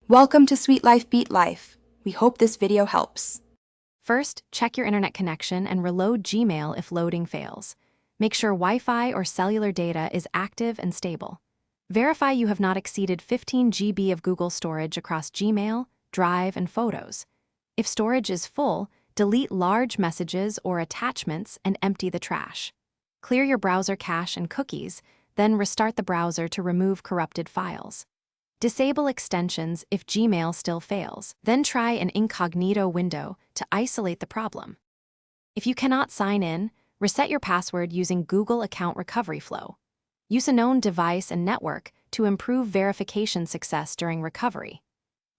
Welcome to Sweet Life Beat Life. We hope this video helps. First, check your internet connection and reload Gmail if loading fails. Make sure Wi-Fi or cellular data is active and stable. Verify you have not exceeded 15 GB of Google storage across Gmail, Drive, and Photos. If storage is full, delete large messages or attachments and empty the trash. Clear your browser cache and cookies, then restart the browser to remove corrupted files. Disable extensions if Gmail still fails. Then try an incognito window to isolate the problem. If you cannot sign in, reset your password using Google Account Recovery Flow. Use a known device and network to improve verification success during recovery.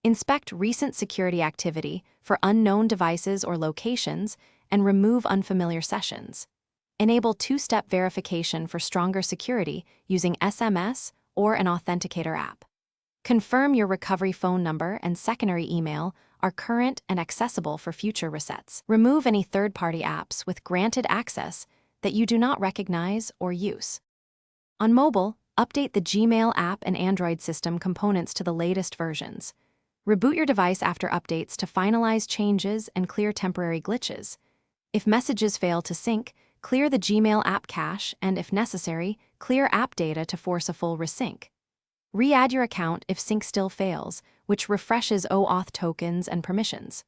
Inspect recent security activity for unknown devices or locations and remove unfamiliar sessions. Enable two-step verification for stronger security using SMS or an authenticator app. Confirm your recovery phone number and secondary email are current and accessible for future resets. Remove any third-party apps with granted access that you do not recognize or use. On mobile, update the Gmail app and Android system components to the latest versions. Reboot your device after updates to finalize changes and clear temporary glitches. If messages fail to sync, clear the Gmail app cache and, if necessary, clear app data to force a full resync. Re-add your account if sync still fails, which refreshes OAuth tokens and permissions.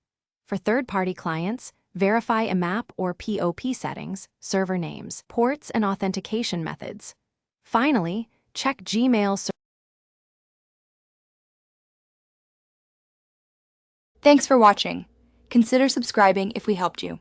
For third-party clients, verify IMAP or POP settings, server names, ports, and authentication methods. Finally, check Gmail. Thanks for watching. Consider subscribing if we helped you.